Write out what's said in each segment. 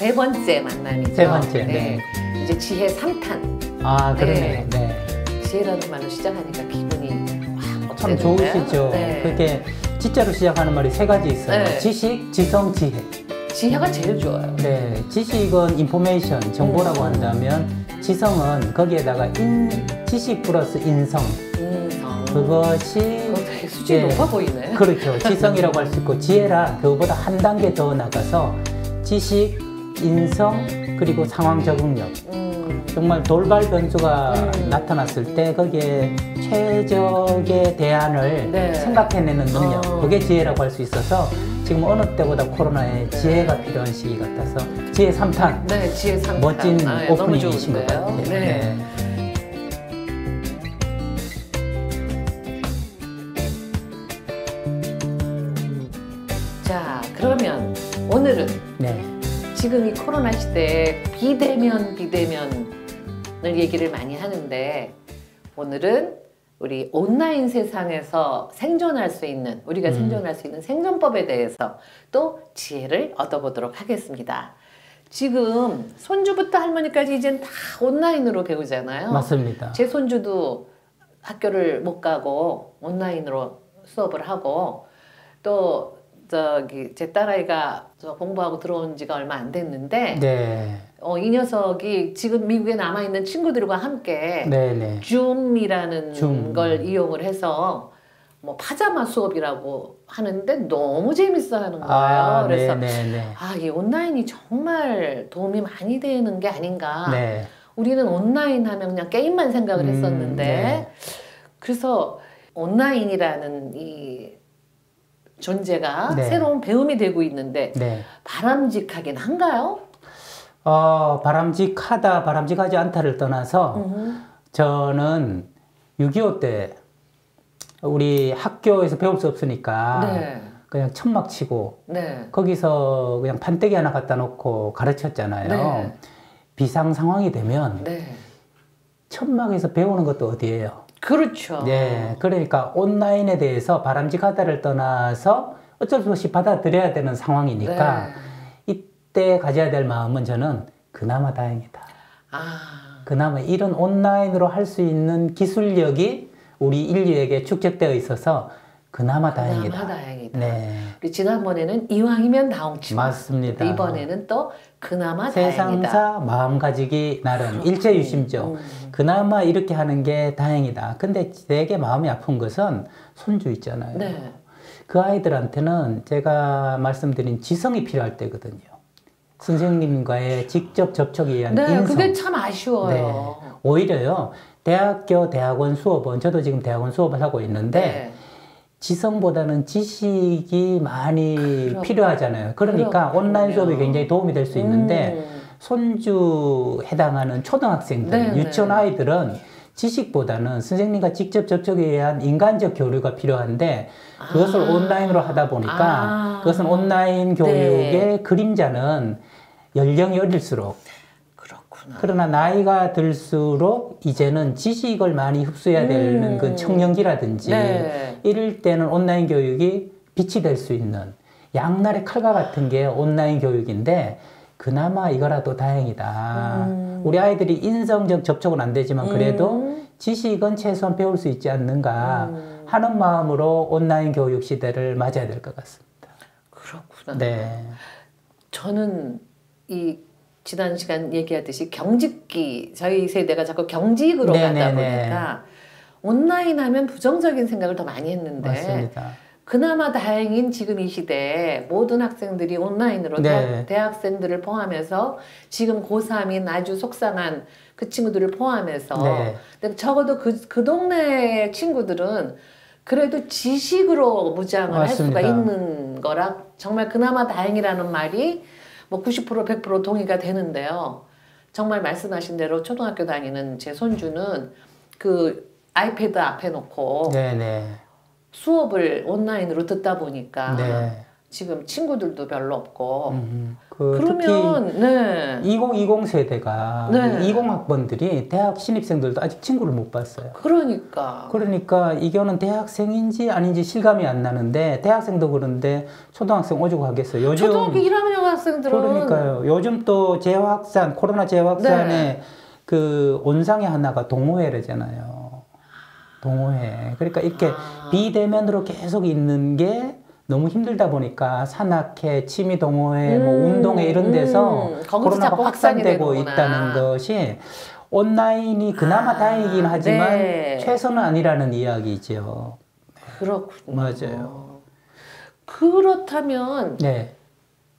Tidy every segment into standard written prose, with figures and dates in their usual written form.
세 번째 만남이죠. 세 번째. 네. 이제 지혜 3탄. 아, 그러네요. 네. 지혜라는 말로 시작하니까 기분이 참 좋으시죠. 네. 그게 지자로 시작하는 말이 세 가지 있어요. 네. 지식, 지성, 지혜. 지혜가 제일 좋아요. 네, 지식은 인포메이션, 정보라고 한다면 지성은 거기에다가 지식 플러스 인성. 그것이 되게 수준이 높아 보이네. 그렇죠. 지성이라고 할 수 있고 지혜라 그거보다 한 단계 더 나가서 지식, 인성, 그리고 상황 적응력. 정말 돌발 변수가 나타났을 때 거기에 최적의 대안을 네. 생각해내는 능력. 그게 지혜라고 할 수 있어서 지금 어느 때보다 코로나에 지혜가 필요한 시기 같아서 지혜 3탄. 네, 지혜 3탄. 멋진 오프닝이신 것 같아요. 네. 네. 자, 그러면 오늘은 네. 지금 이 코로나 시대에 비대면을 얘기를 많이 하는데 오늘은 우리 온라인 세상에서 생존할 수 있는, 우리가 생존할 수 있는 생존법에 대해서 또 지혜를 얻어보도록 하겠습니다. 지금 손주부터 할머니까지 이젠 다 온라인으로 배우잖아요. 맞습니다. 제 손주도 학교를 못 가고 온라인으로 수업을 하고 또 제 딸아이가 공부하고 들어온 지가 얼마 안 됐는데 네. 이 녀석이 지금 미국에 남아있는 친구들과 함께 네네. 줌이라는 걸 이용을 해서 뭐 파자마 수업이라고 하는데 너무 재밌어 하는 거예요. 그래서 이 온라인이 정말 도움이 많이 되는 게 아닌가. 네. 우리는 온라인 하면 그냥 게임만 생각을 했었는데 네. 그래서 온라인이라는 이 존재가 네. 새로운 배움이 되고 있는데 네. 바람직하긴 한가요? 바람직하다, 바람직하지 않다를 떠나서 저는 6.25 때 우리 학교에서 배울 수 없으니까 네. 그냥 천막 치고 네. 거기서 그냥 판때기 하나 갖다 놓고 가르쳤잖아요. 네. 비상 상황이 되면 네. 천막에서 배우는 것도 어디예요? 그렇죠. 네, 그러니까 온라인에 대해서 바람직하다를 떠나서 어쩔 수 없이 받아들여야 되는 상황이니까 네. 이때 가져야 될 마음은 저는 그나마 다행이다. 그나마 이런 온라인으로 할 수 있는 기술력이 우리 인류에게 축적되어 있어서 그나마 다행이다. 네. 우리 지난번에는 이왕이면 다홍치마. 맞습니다. 이번에는 또 그나마 세상사 다행이다. 마음가지기 나름 일제유심죠. 그나마 이렇게 하는 게 다행이다. 근데 되게 마음이 아픈 것은 손주 있잖아요. 네. 그 아이들한테는 제가 말씀드린 지성이 필요할 때거든요. 선생님과의 직접 접촉에 의한 인성. 그게 참 아쉬워요. 네. 오히려요. 대학교, 대학원 수업은 저도 지금 대학원 수업을 하고 있는데 지성보다는 지식이 많이 필요하잖아요. 그러니까 온라인 수업이 굉장히 도움이 될 수 있는데 손주 해당하는 초등학생들, 유치원 아이들은 지식보다는 선생님과 직접 접촉에 의한 인간적 교류가 필요한데 그것을 온라인으로 하다 보니까 그것은 온라인 교육의 그림자는 연령이 어릴수록 그러나 나이가 들수록 이제는 지식을 많이 흡수해야 되는 그 청년기라든지 이럴 때는 온라인 교육이 빛이 될 수 있는 양날의 칼과 같은 게 온라인 교육인데 그나마 이거라도 다행이다. 우리 아이들이 인성적 접촉은 안 되지만 그래도 지식은 최소한 배울 수 있지 않는가 하는 마음으로 온라인 교육 시대를 맞아야 될 것 같습니다. 그렇구나. 네. 저는 지난 시간 얘기하듯이 경직기, 저희 세대가 자꾸 경직으로 가다 보니까 온라인 하면 부정적인 생각을 더 많이 했는데 맞습니다. 그나마 다행인 지금 이 시대에 모든 학생들이 온라인으로 대학생들을 포함해서 지금 고3인 아주 속상한 그 친구들을 포함해서 근데 적어도 그 동네 친구들은 그래도 지식으로 무장을 할 수가 있는 거라 정말 그나마 다행이라는 말이 뭐 90% 100% 동의가 되는데요. 정말 말씀하신 대로 초등학교 다니는 제 손주는 그 아이패드 앞에 놓고 수업을 온라인으로 듣다 보니까 지금 친구들도 별로 없고. 그러면 특히 네. 2020 세대가 네. 20학번들이 대학 신입생들도 아직 친구를 못 봤어요. 그러니까 이거는 대학생인지 아닌지 실감이 안 나는데 대학생도 그런데 초등학생 오죽 하겠어요. 요즘 초등학교 1학년 학생들은 그러니까요. 요즘 또 재확산 코로나 재확산의 네. 그 온상의 하나가 동호회래잖아요. 동호회. 그러니까 이렇게 비대면으로 계속 있는 게 너무 힘들다 보니까 산악회, 취미 동호회, 뭐 운동회 이런 데서 코로나가 확산되고 있다는 것이 온라인이 그나마 다행이긴 하지만 네. 최선은 아니라는 이야기죠. 그렇군요. 맞아요. 그렇다면 네.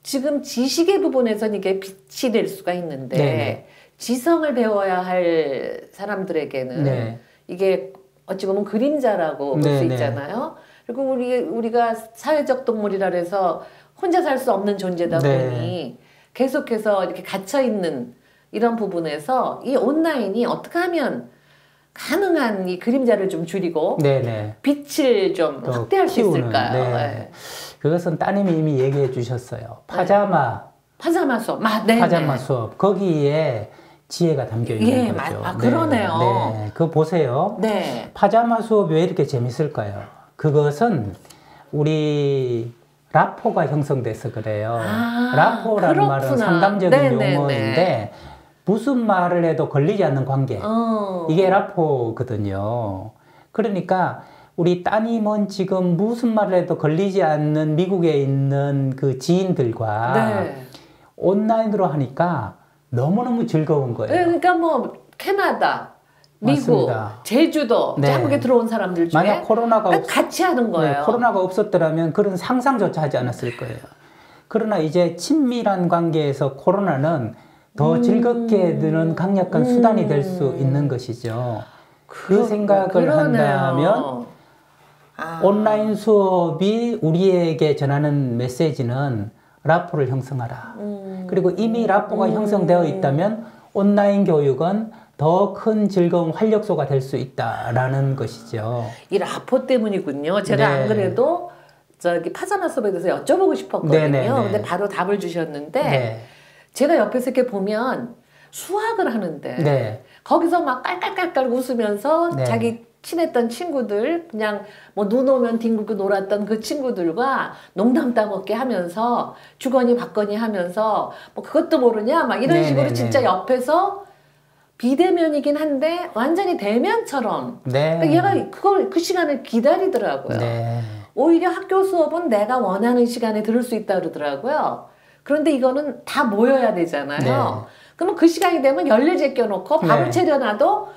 지금 지식의 부분에서는 이게 빛이 될 수가 있는데 네네. 지성을 배워야 할 사람들에게는 네. 이게 어찌 보면 그림자라고 볼 수 있잖아요. 그리고 우리가 사회적 동물이라 해서 혼자 살 수 없는 존재다 보니 계속해서 이렇게 갇혀 있는 이런 부분에서 이 온라인이 어떻게 하면 가능한 이 그림자를 좀 줄이고 빛을 좀 확대할 수 있을까요? 네. 그것은 따님이 이미 얘기해 주셨어요. 파자마 수업. 파자마 수업. 거기에 지혜가 담겨 있는 거죠. 그러네요. 네. 그거 보세요. 네. 파자마 수업이 왜 이렇게 재밌을까요? 그것은 우리 라포가 형성돼서 그래요. 라포라는 말은 상담적인 용어인데 무슨 말을 해도 걸리지 않는 관계. 이게 라포거든요. 그러니까 우리 따님은 지금 무슨 말을 해도 걸리지 않는 미국에 있는 그 지인들과 온라인으로 하니까 너무너무 즐거운 거예요. 그러니까 뭐 캐나다, 미국, 맞습니다. 제주도, 한국에 들어온 사람들 중에 만약 코로나가 같이 하는 거예요. 코로나가 없었더라면 그런 상상조차 하지 않았을 거예요. 그러나 이제 친밀한 관계에서 코로나는 더 즐겁게 드는 강력한 수단이 될 수 있는 것이죠. 그 생각을 한다면 온라인 수업이 우리에게 전하는 메시지는 라포를 형성하라. 그리고 이미 라포가 형성되어 있다면 온라인 교육은 더 큰 즐거운 활력소가 될 수 있다라는 것이죠. 이 라포 때문이군요. 제가 안 그래도 저기 파자마 수업에 대해서 여쭤보고 싶었거든요. 근데 바로 답을 주셨는데 제가 옆에서 이렇게 보면 수학을 하는데 거기서 막 깔깔깔깔 웃으면서 자기 친했던 친구들 그냥 뭐 눈 오면 뒹굴고 놀았던 그 친구들과 농담 따먹게 하면서 주거니 받거니 하면서 뭐 그것도 모르냐 막 이런 식으로 진짜 옆에서 비대면이긴 한데 완전히 대면처럼 그러니까 얘가 그 시간을 기다리더라고요. 오히려 학교 수업은 내가 원하는 시간에 들을 수 있다 그러더라고요. 그런데 이거는 다 모여야 되잖아요. 그러면 그 시간이 되면 열일 제껴놓고 밥을 차려놔도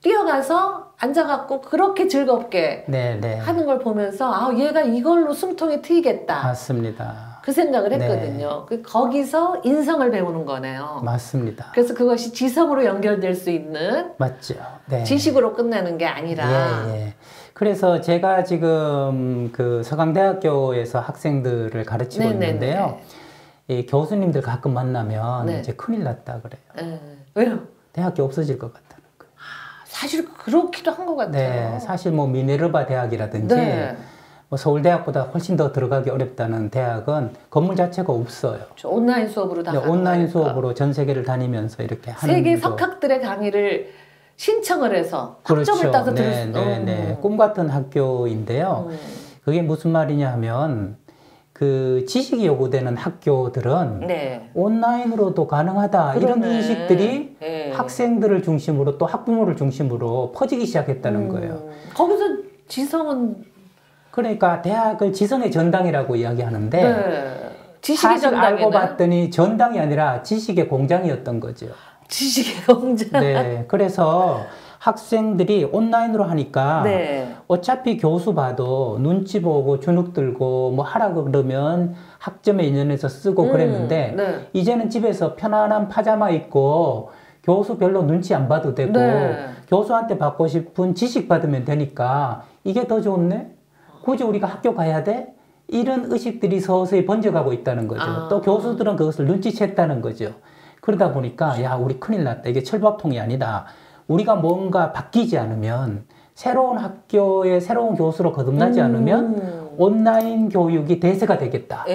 뛰어가서 앉아갖고 그렇게 즐겁게 하는 걸 보면서 얘가 이걸로 숨통이 트이겠다. 맞습니다. 그 생각을 했거든요. 거기서 인성을 배우는 거네요. 맞습니다. 그래서 그것이 지성으로 연결될 수 있는 맞죠. 지식으로 끝나는 게 아니라 그래서 제가 지금 그 서강대학교에서 학생들을 가르치고 있는데요. 이 교수님들 가끔 만나면 이제 큰일 났다 그래요. 왜요? 대학교 없어질 것 같다는 거예요. 사실 그렇기도 한 것 같아요. 사실 뭐 미네르바 대학이라든지 뭐 서울대학보다 훨씬 더 들어가기 어렵다는 대학은 건물 자체가 없어요. 온라인 수업으로 다 온라인 수업으로 전 세계를 다니면서 이렇게 하는 세계 석학들의 강의를 신청을 해서 학점을 따서 들을 수 꿈 같은 학교인데요. 그게 무슨 말이냐 하면 그 지식이 요구되는 학교들은 온라인으로도 가능하다. 이런 인식들이 학생들을 중심으로 또 학부모를 중심으로 퍼지기 시작했다는 거예요. 거기서 지성은 그러니까 대학을 지성의 전당이라고 이야기하는데 지식의 사실 알고 봤더니 전당이 아니라 지식의 공장이었던 거죠. 지식의 공장. 그래서 학생들이 온라인으로 하니까 어차피 교수 봐도 눈치 보고 주눅 들고 뭐 하라고 그러면 학점에 인연해서 쓰고 그랬는데 이제는 집에서 편안한 파자마 입고 교수 별로 눈치 안 봐도 되고 교수한테 받고 싶은 지식 받으면 되니까 이게 더 좋네? 굳이 우리가 학교 가야 돼? 이런 의식들이 서서히 번져가고 있다는 거죠. 또 교수들은 그것을 눈치챘다는 거죠. 그러다 보니까 야 우리 큰일 났다. 이게 철밥통이 아니다. 우리가 뭔가 바뀌지 않으면 새로운 학교에 새로운 교수로 거듭나지 않으면 온라인 교육이 대세가 되겠다.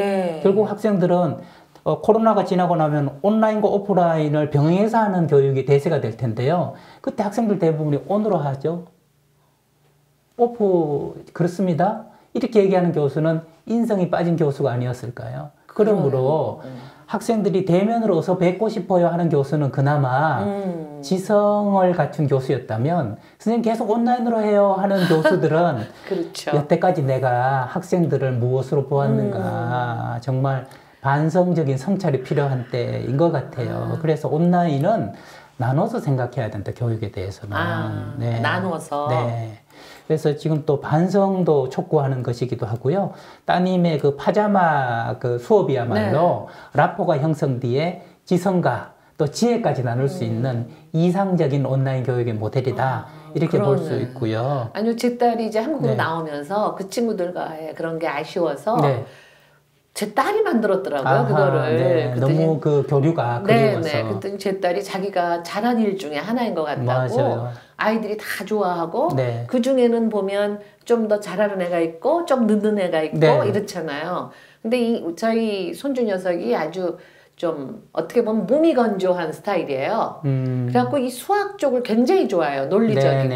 결국 학생들은 코로나가 지나고 나면 온라인과 오프라인을 병행해서 하는 교육이 대세가 될 텐데요. 그때 학생들 대부분이 온으로 하죠. 오프 그렇습니다. 이렇게 얘기하는 교수는 인성이 빠진 교수가 아니었을까요? 그러므로 학생들이 대면으로 어서 뵙고 싶어요 하는 교수는 그나마 지성을 갖춘 교수였다면 선생님 계속 온라인으로 해요 하는 교수들은 그렇죠. 여태까지 내가 학생들을 무엇으로 보았는가 정말 반성적인 성찰이 필요한 때인 것 같아요. 그래서 온라인은 나눠서 생각해야 된다, 교육에 대해서는. 네. 나눠서. 네. 그래서 지금 또 반성도 촉구하는 것이기도 하고요. 따님의 그 파자마 그 수업이야말로 라포가 형성 뒤에 지성과 또 지혜까지 나눌 수 있는 이상적인 온라인 교육의 모델이다. 이렇게 볼 수 있고요. 아니요, 제 딸이 이제 한국으로 나오면서 그 친구들과의 그런 게 아쉬워서 제 딸이 만들었더라고요, 그거를. 너무 그 교류가 그리워서. 그랬더니 제 딸이 자기가 잘한 일 중에 하나인 것 같다고. 맞아요. 아이들이 다 좋아하고 그 중에는 보면 좀 더 잘하는 애가 있고 좀 늦는 애가 있고 이렇잖아요. 근데 저희 손주 녀석이 아주 좀 어떻게 보면 몸이 건조한 스타일이에요. 그래갖고 이 수학 쪽을 굉장히 좋아해요. 논리적이고.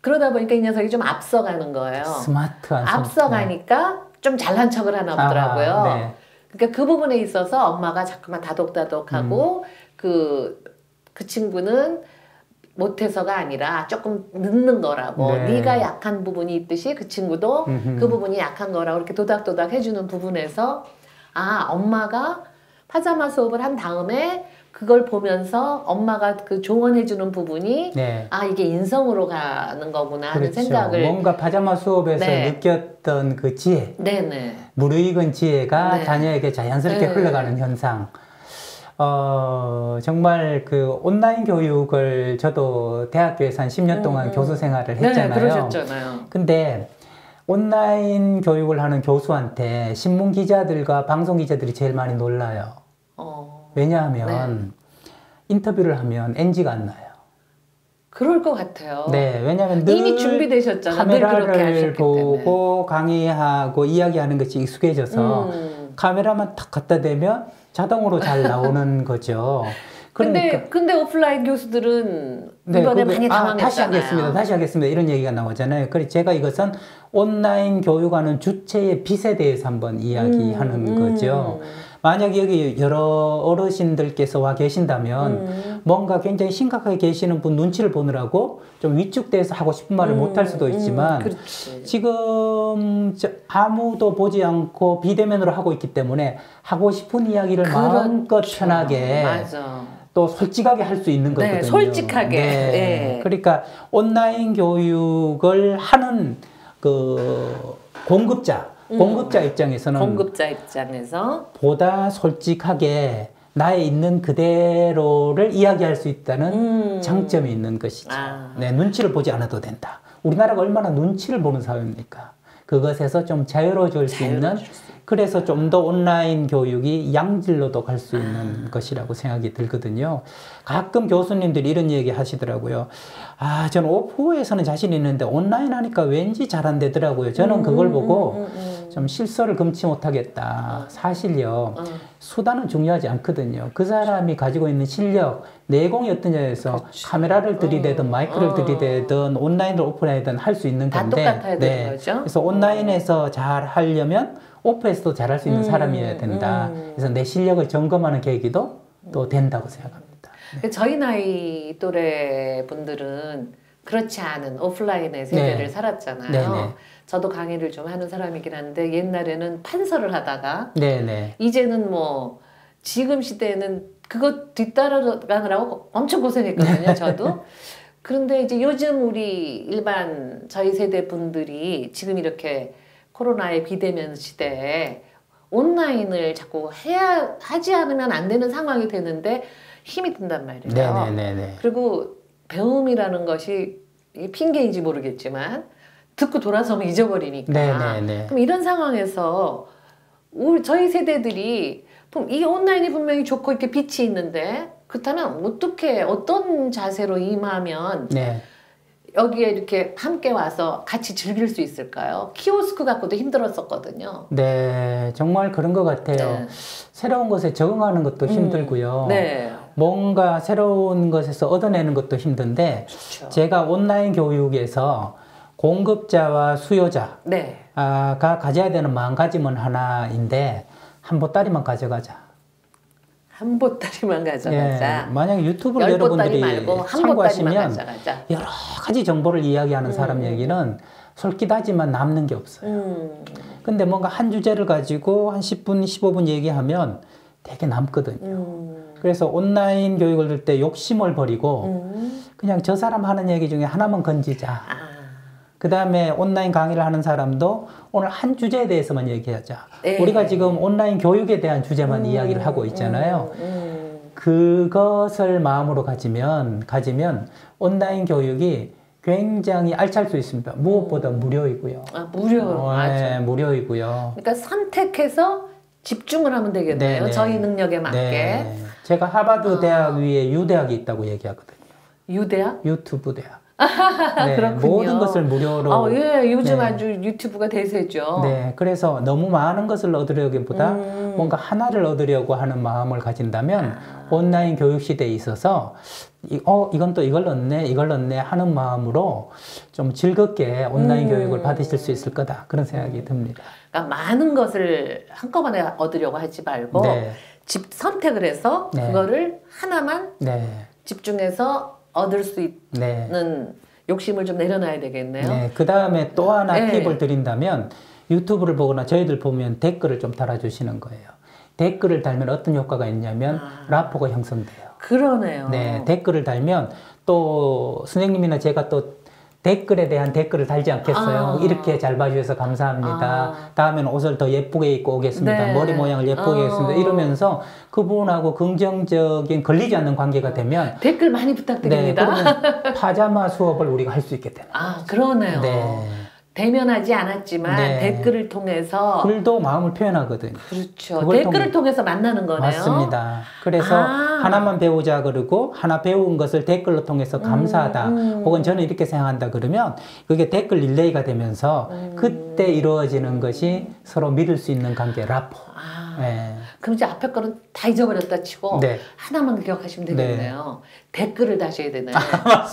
그러다 보니까 이 녀석이 좀 앞서가는 거예요. 스마트한 앞서가니까 좀 잘난 척을 하나 보더라고요. 그러니까 그 부분에 있어서 엄마가 자꾸만 다독다독하고 그 친구는 못해서가 아니라 조금 늦는 거라고 네가 약한 부분이 있듯이 그 친구도 그 부분이 약한 거라고 이렇게 도닥도닥 해주는 부분에서 엄마가 파자마 수업을 한 다음에 그걸 보면서 엄마가 그 조언해주는 부분이 이게 인성으로 가는 거구나 하는 생각을 뭔가 파자마 수업에서 느꼈던 그 지혜 무르익은 지혜가 자녀에게 자연스럽게 흘러가는 현상 정말 그 온라인 교육을 저도 대학교에서 한 10년 동안 교수 생활을 했잖아요. 그러셨잖아요. 근데 온라인 교육을 하는 교수한테 신문 기자들과 방송 기자들이 제일 많이 놀라요. 왜냐하면 인터뷰를 하면 NG가 안 나요. 그럴 것 같아요. 왜냐하면 늘 이미 준비되셨잖아요. 카메라를 보고 강의하고 이야기하는 것이 익숙해져서 카메라만 탁 갖다 대면 자동으로 잘 나오는 거죠. 그러니까. 근데 오프라인 교수들은 이번에 많이 당황했잖아요. 다시 하겠습니다. 이런 얘기가 나오잖아요. 그래서 제가 이것은 온라인 교육하는 주체의 빚에 대해서 한번 이야기하는 거죠. 만약 여기 여러 어르신들께서 와 계신다면 뭔가 굉장히 심각하게 계시는 분 눈치를 보느라고 좀 위축돼서 하고 싶은 말을 못할 수도 있지만 지금 아무도 보지 않고 비대면으로 하고 있기 때문에 하고 싶은 이야기를 마음껏 편하게 또 솔직하게 할 수 있는 거거든요. 솔직하게. 그러니까 온라인 교육을 하는 그 공급자 입장에서는 보다 솔직하게 나의 있는 그대로를 이야기할 수 있다는 장점이 있는 것이죠. 눈치를 보지 않아도 된다. 우리나라가 얼마나 눈치를 보는 사회입니까? 그것에서 좀 자유로워질 수 있는 그래서 좀 더 온라인 교육이 양질로도 갈 수 있는 것이라고 생각이 들거든요. 가끔 교수님들이 이런 얘기 하시더라고요. 저는 오프에서는 자신이 있는데 온라인 하니까 왠지 잘 안 되더라고요. 저는 그걸 보고 좀 실수를 금치 못하겠다. 사실요. 수단은 중요하지 않거든요. 그 사람이 가지고 있는 실력, 내공이 어떠냐에서 카메라를 들이대든 마이크를 들이대든 온라인으로 오프라인이든 할 수 있는 건데 다 똑같아야 되는 거죠. 그래서 온라인에서 잘 하려면 오프에서도 잘할 수 있는 사람이어야 된다. 그래서 내 실력을 점검하는 계기도 또 된다고 생각합니다. 저희 나이 또래 분들은 그렇지 않은 오프라인의 세대를 살았잖아요. 저도 강의를 좀 하는 사람이긴 한데 옛날에는 판서를 하다가 이제는 뭐 지금 시대에는 그거 뒤따라가느라고 엄청 고생했거든요. 저도. 그런데 이제 요즘 우리 일반 저희 세대 분들이 지금 이렇게 코로나의 비대면 시대에 온라인을 자꾸 하지 않으면 안 되는 상황이 되는데 힘이 든단 말이에요. 그리고 배움이라는 것이 핑계인지 모르겠지만 듣고 돌아서면 잊어버리니까. 그럼 이런 상황에서 저희 세대들이 이 온라인이 분명히 좋고 이렇게 빛이 있는데 그렇다면 어떤 자세로 임하면 여기에 이렇게 함께 와서 같이 즐길 수 있을까요? 키오스크 갖고도 힘들었었거든요. 네, 정말 그런 것 같아요. 네. 새로운 것에 적응하는 것도 힘들고요. 네. 뭔가 새로운 것에서 얻어내는 것도 힘든데 그렇죠. 제가 온라인 교육에서 공급자와 수요자가 네. 가져야 되는 마음가짐은 하나인데 한 보따리만 가져가자. 한 보따리만 가져가자. 예, 만약 유튜브를 열 보따리 여러분들이 말고 한 보따리만 참고하시면 가져가자. 여러 가지 정보를 이야기하는 사람 얘기는 솔깃하지만 남는 게 없어요. 근데 뭔가 한 주제를 가지고 한 10분, 15분 얘기하면 되게 남거든요. 그래서 온라인 교육을 들 때 욕심을 버리고 그냥 저 사람 하는 얘기 중에 하나만 건지자. 그 다음에 온라인 강의를 하는 사람도 오늘 한 주제에 대해서만 얘기하자. 네. 우리가 지금 온라인 교육에 대한 주제만 이야기를 하고 있잖아요. 그것을 마음으로 가지면 온라인 교육이 굉장히 알찰 수 있습니다. 무엇보다 무료이고요. 무료. 네, 무료이고요. 그러니까 선택해서 집중을 하면 되겠네요. 네네. 저희 능력에 맞게. 네. 제가 하버드 대학 위에 유대학이 있다고 얘기하거든요. 유대학? 유튜브 대학. 네, 그렇군요. 모든 것을 무료로. 예, 요즘 네. 아주 유튜브가 대세죠. 네, 그래서 너무 많은 것을 얻으려기보다 뭔가 하나를 얻으려고 하는 마음을 가진다면 온라인 교육 시대에 있어서 이건 또 이걸 넣네 하는 마음으로 좀 즐겁게 온라인 교육을 받으실 수 있을 거다 그런 생각이 듭니다. 그러니까 많은 것을 한꺼번에 얻으려고 하지 말고 네. 선택을 해서 네. 그거를 하나만 네. 집중해서 얻을 수 있는 욕심을 좀 내려놔야 되겠네요. 네. 그 다음에 또 하나 네. 팁을 드린다면 유튜브를 보거나 저희들 보면 댓글을 좀 달아주시는 거예요. 댓글을 달면 어떤 효과가 있냐면 라포가 형성돼요. 그러네요. 네, 댓글을 달면 또 선생님이나 제가 또 댓글에 대한 댓글을 달지 않겠어요. 이렇게 잘 봐주셔서 감사합니다. 다음에는 옷을 더 예쁘게 입고 오겠습니다. 네. 머리 모양을 예쁘게 하겠습니다. 이러면서 그분하고 긍정적인 걸리지 않는 관계가 되면 댓글 많이 부탁드립니다. 네, 그러면 파자마 수업을 우리가 할 수 있게 되는 그러네요. 네. 대면하지 않았지만 네. 댓글을 통해서 글도 마음을 표현하거든요. 그렇죠. 댓글을 통해서 만나는 거네요. 맞습니다. 그래서 하나만 배우자 그러고 하나 배운 것을 댓글로 통해서 감사하다 혹은 저는 이렇게 생각한다 그러면 그게 댓글 릴레이가 되면서 그때 이루어지는 것이 서로 믿을 수 있는 관계 라포. 네. 그럼 이제 앞에 거는 다 잊어버렸다 치고 네. 하나만 기억하시면 되겠네요. 댓글을 다셔야 되네요.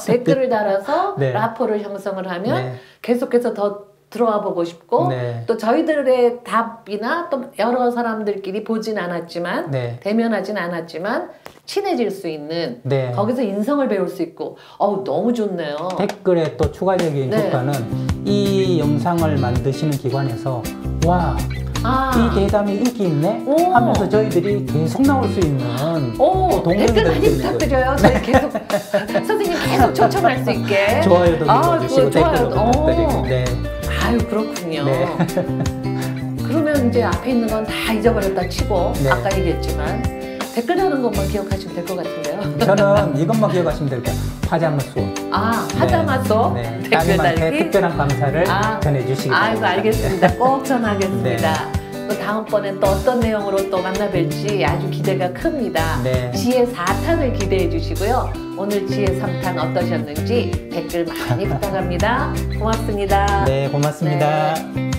댓글을 달아서 네. 라포를 형성을 하면 네. 계속해서 더 들어와 보고 싶고 네. 또 저희들의 답이나 또 여러 사람들끼리 보진 않았지만 네. 대면하진 않았지만 친해질 수 있는 네. 거기서 인성을 배울 수 있고 너무 좋네요. 댓글의 또 추가적인 네. 효과는 이 영상을 만드시는 기관에서 와, 이 대담이 인기 있네 하면서 저희들이 계속 나올 수 있는 동료들이 댓글 많이 부탁드려요. 저희 계속 선생님 계속 초청할 수 있게 좋아요도 눌러주시고 댓글도 부탁드리고 네. 아유 그렇군요. 네. 그러면 이제 앞에 있는 건 다 잊어버렸다 치고 네. 아까 얘기했지만 댓글 다는 것만 기억하시면 될 것 같은데요. 저는 이것만 기억하시면 될 거예요. 파자마 수업. 파자마 수업? 네. 댓글 따님한테 달기? 특별한 감사를 전해주시기 바랍니다. 알겠습니다. 꼭 전하겠습니다. 네. 또 다음번엔 또 어떤 내용으로 또 만나뵐지 아주 기대가 큽니다. 네. 지혜 4탄을 기대해 주시고요. 오늘 지혜 3탄 어떠셨는지 댓글 많이 부탁합니다. 고맙습니다. 네, 고맙습니다. 네.